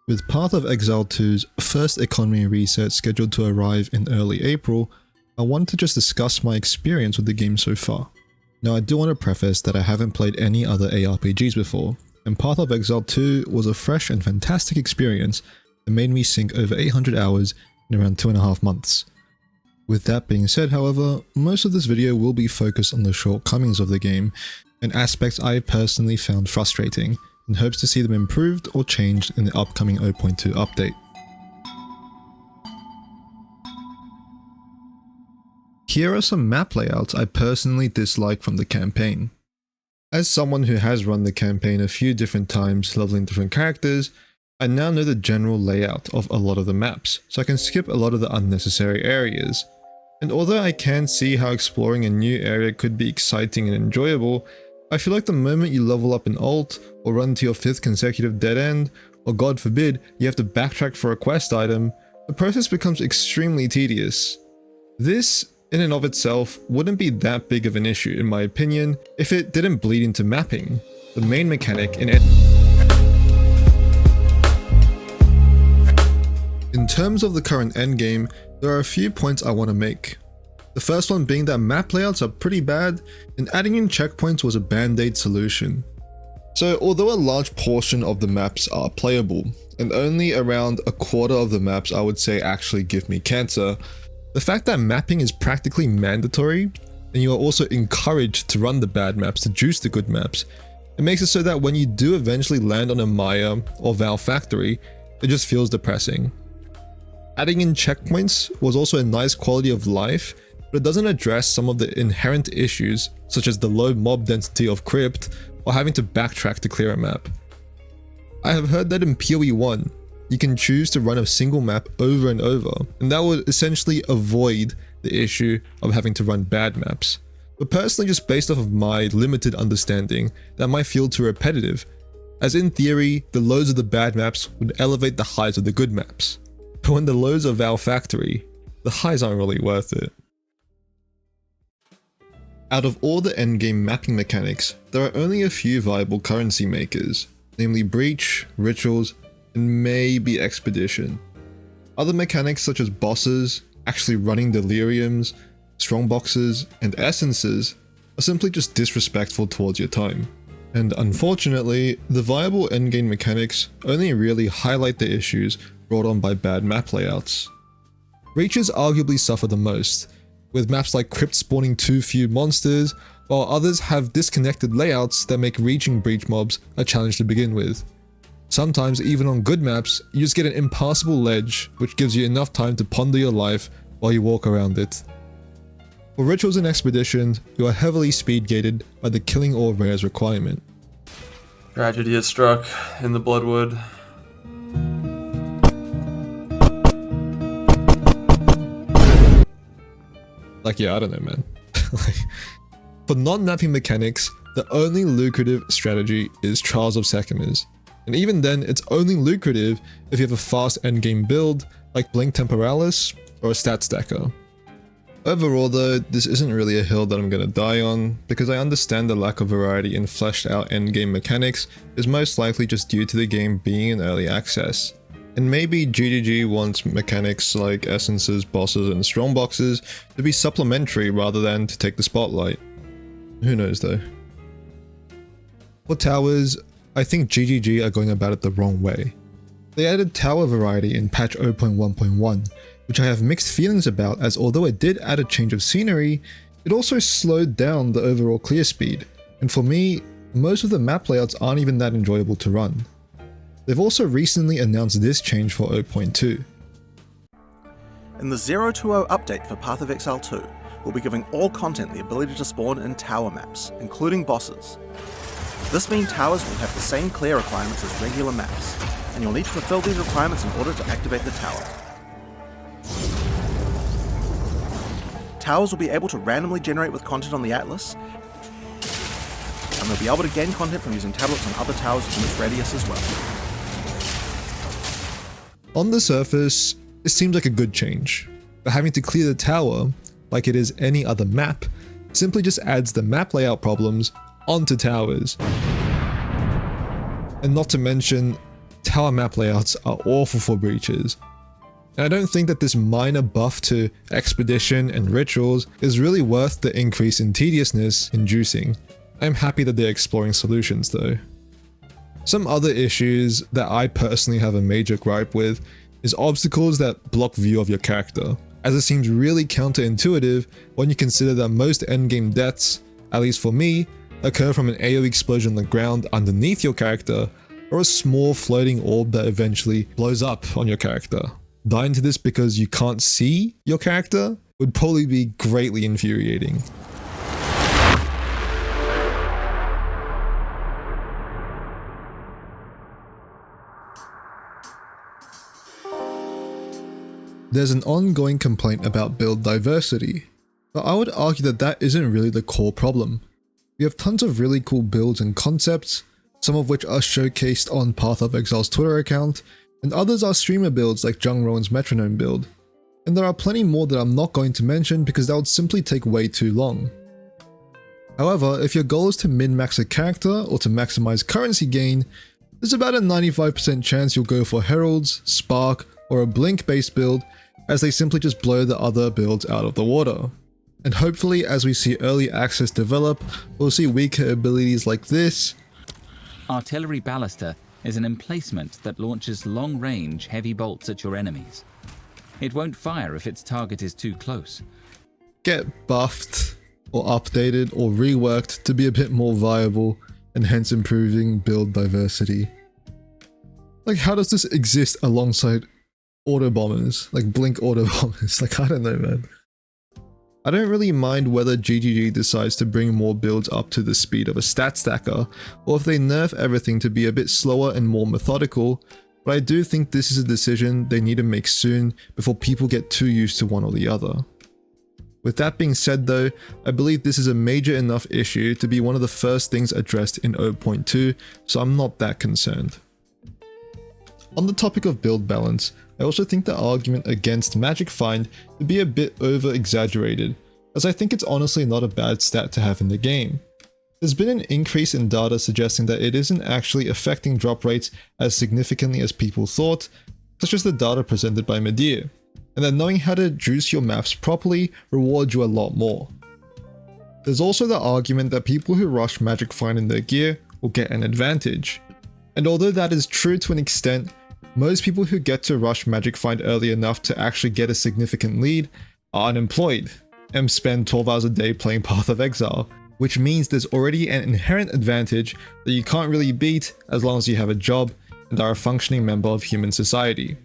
With Path of Exile 2's first economy reset scheduled to arrive in early April, I wanted to just discuss my experience with the game so far. Now I do want to preface that I haven't played any other ARPGs before, and Path of Exile 2 was a fresh and fantastic experience that made me sink over 800 hours in around 2.5 months. With that being said, however, most of this video will be focused on the shortcomings of the game and aspects I personally found frustrating, in hopes to see them improved or changed in the upcoming 0.2 update. Here are some map layouts I personally dislike from the campaign. As someone who has run the campaign a few different times leveling different characters, I now know the general layout of a lot of the maps, so I can skip a lot of the unnecessary areas. And although I can see how exploring a new area could be exciting and enjoyable, I feel like the moment you level up an alt, or run to your 5th consecutive dead end, or god forbid, you have to backtrack for a quest item, the process becomes extremely tedious. This, in and of itself, wouldn't be that big of an issue in my opinion if it didn't bleed into mapping, the main mechanic in it. In terms of the current endgame, there are a few points I want to make. The first one being that map layouts are pretty bad, and adding in checkpoints was a band-aid solution. So although a large portion of the maps are playable, and only around a quarter of the maps I would say actually give me cancer, the fact that mapping is practically mandatory, and you are also encouraged to run the bad maps to juice the good maps, it makes it so that when you do eventually land on a Maya or Val factory, it just feels depressing. Adding in checkpoints was also a nice quality of life, but it doesn't address some of the inherent issues such as the low mob density of Crypt or having to backtrack to clear a map. I have heard that in PoE 1, you can choose to run a single map over and over, and that would essentially avoid the issue of having to run bad maps. But personally, just based off of my limited understanding, that might feel too repetitive, as in theory, the lows of the bad maps would elevate the highs of the good maps. But when the lows are Val Factory, the highs aren't really worth it. Out of all the endgame mapping mechanics, there are only a few viable currency makers, namely Breach, Rituals, and maybe Expedition. Other mechanics such as bosses, actually running deliriums, strongboxes, and essences are simply just disrespectful towards your time. And unfortunately, the viable endgame mechanics only really highlight the issues brought on by bad map layouts. Breaches arguably suffer the most, with maps like Crypt spawning too few monsters, while others have disconnected layouts that make reaching breach mobs a challenge to begin with. Sometimes even on good maps, you just get an impassable ledge which gives you enough time to ponder your life while you walk around it. For Rituals and Expeditions, you are heavily speed gated by the killing all rares requirement. Tragedy has struck in the Bloodwood. Like, yeah, I don't know, man. For non-mapping mechanics, the only lucrative strategy is Trials of Sekhmet. And even then, it's only lucrative if you have a fast endgame build like Blink Temporalis or a stat stacker. Overall though, this isn't really a hill that I'm gonna die on, because I understand the lack of variety in fleshed out endgame mechanics is most likely just due to the game being in early access. And maybe GGG wants mechanics like essences, bosses, and strongboxes to be supplementary rather than to take the spotlight. Who knows though. For towers, I think GGG are going about it the wrong way. They added tower variety in patch 0.1.1, which I have mixed feelings about, as although it did add a change of scenery, it also slowed down the overall clear speed, and for me, most of the map layouts aren't even that enjoyable to run. They've also recently announced this change for 0.2. In the 0.20 update for Path of Exile 2, we'll be giving all content the ability to spawn in tower maps, including bosses. This means towers will have the same clear requirements as regular maps, and you'll need to fulfill these requirements in order to activate the tower. Towers will be able to randomly generate with content on the Atlas, and they'll be able to gain content from using tablets on other towers in this radius as well. On the surface, it seems like a good change, but having to clear the tower, like it is any other map, simply just adds the map layout problems onto towers. And not to mention, tower map layouts are awful for breaches. And I don't think that this minor buff to expedition and rituals is really worth the increase in tediousness inducing. I'm happy that they're exploring solutions though. Some other issues that I personally have a major gripe with is obstacles that block view of your character, as it seems really counterintuitive when you consider that most endgame deaths, at least for me, occur from an AoE explosion on the ground underneath your character, or a small floating orb that eventually blows up on your character. Dying to this because you can't see your character would probably be greatly infuriating. There's an ongoing complaint about build diversity, but I would argue that that isn't really the core problem. We have tons of really cool builds and concepts, some of which are showcased on Path of Exile's Twitter account, and others are streamer builds like Jung Rowan's Metronome build. And there are plenty more that I'm not going to mention because that would simply take way too long. However, if your goal is to min-max a character or to maximize currency gain, there's about a 95% chance you'll go for Heralds, Spark, or a Blink based build, as they simply just blow the other builds out of the water. And hopefully as we see early access develop, we'll see weaker abilities like this. Artillery Baluster is an emplacement that launches long-range heavy bolts at your enemies. It won't fire if its target is too close. Get buffed, or updated, or reworked to be a bit more viable, and hence improving build diversity. Like, how does this exist alongside auto bombers, like blink auto bombers? Like, I don't know, man. I don't really mind whether GGG decides to bring more builds up to the speed of a stat stacker, or if they nerf everything to be a bit slower and more methodical, but I do think this is a decision they need to make soon before people get too used to one or the other. With that being said though, I believe this is a major enough issue to be one of the first things addressed in 0.2, so I'm not that concerned. On the topic of build balance, I also think the argument against Magic Find to be a bit over-exaggerated, as I think it's honestly not a bad stat to have in the game. There's been an increase in data suggesting that it isn't actually affecting drop rates as significantly as people thought, such as the data presented by Medir, and that knowing how to juice your maps properly rewards you a lot more. There's also the argument that people who rush Magic Find in their gear will get an advantage, and although that is true to an extent, most people who get to rush Magic Find early enough to actually get a significant lead are unemployed and spend 12 hours a day playing Path of Exile, which means there's already an inherent advantage that you can't really beat as long as you have a job and are a functioning member of human society.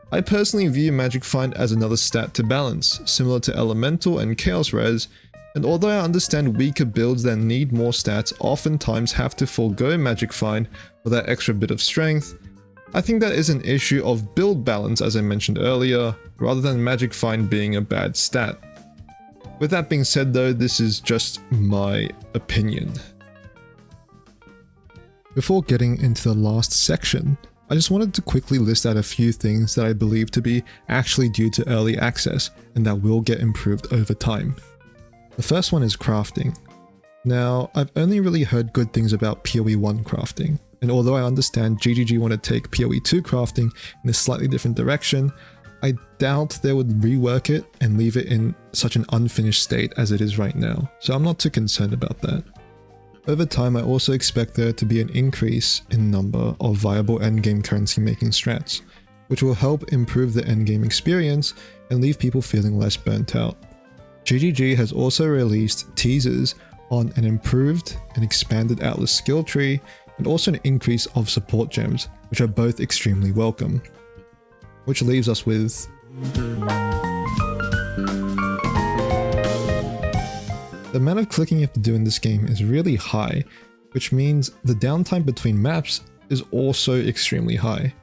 I personally view Magic Find as another stat to balance, similar to Elemental and Chaos Res, and although I understand weaker builds that need more stats oftentimes have to forego Magic Find for that extra bit of strength, I think that is an issue of build balance as I mentioned earlier, rather than Magic Find being a bad stat. With that being said though, this is just my opinion. Before getting into the last section, I just wanted to quickly list out a few things that I believe to be actually due to early access and that will get improved over time. The first one is crafting. Now, I've only really heard good things about PoE 1 crafting, and although I understand GGG want to take PoE 2 crafting in a slightly different direction, I doubt they would rework it and leave it in such an unfinished state as it is right now, so I'm not too concerned about that. Over time, I also expect there to be an increase in number of viable endgame currency making strats, which will help improve the endgame experience and leave people feeling less burnt out. GGG has also released teasers on an improved and expanded Atlas skill tree and also an increase of support gems, which are both extremely welcome. Which leaves us with the amount of clicking you have to do in this game is really high, which means the downtime between maps is also extremely high.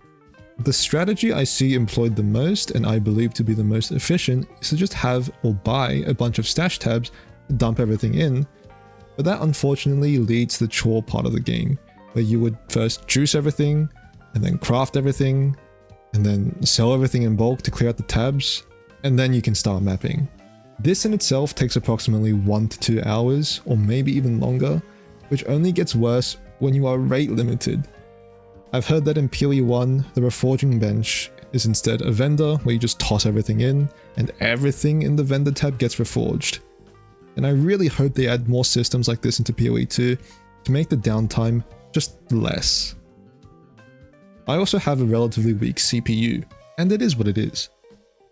The strategy I see employed the most, and I believe to be the most efficient, is to just have or buy a bunch of stash tabs and dump everything in, but that unfortunately leads to the chore part of the game, where you would first juice everything, and then craft everything, and then sell everything in bulk to clear out the tabs, and then you can start mapping. This in itself takes approximately 1 to 2 hours, or maybe even longer, which only gets worse when you are rate limited. I've heard that in PoE 1, the reforging bench is instead a vendor where you just toss everything in and everything in the vendor tab gets reforged. And I really hope they add more systems like this into PoE 2 to make the downtime just less. I also have a relatively weak CPU, and it is what it is.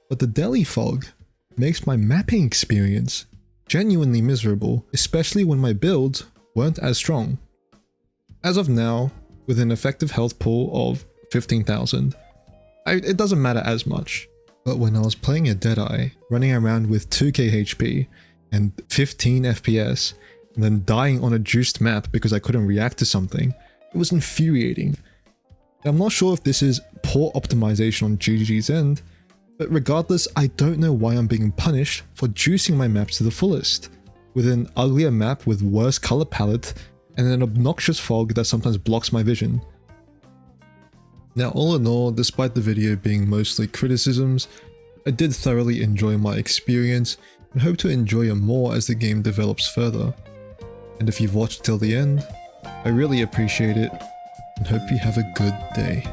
But the Delhi fog makes my mapping experience genuinely miserable, especially when my builds weren't as strong. As of now, with an effective health pool of 15,000, it doesn't matter as much. But when I was playing a Deadeye, running around with 2k HP and 15 FPS, and then dying on a juiced map because I couldn't react to something, it was infuriating. I'm not sure if this is poor optimization on GGG's end, but regardless, I don't know why I'm being punished for juicing my maps to the fullest, with an uglier map with worse color palette and an obnoxious fog that sometimes blocks my vision. Now, all in all, despite the video being mostly criticisms, I did thoroughly enjoy my experience and hope to enjoy it more as the game develops further. And if you've watched till the end, I really appreciate it and hope you have a good day.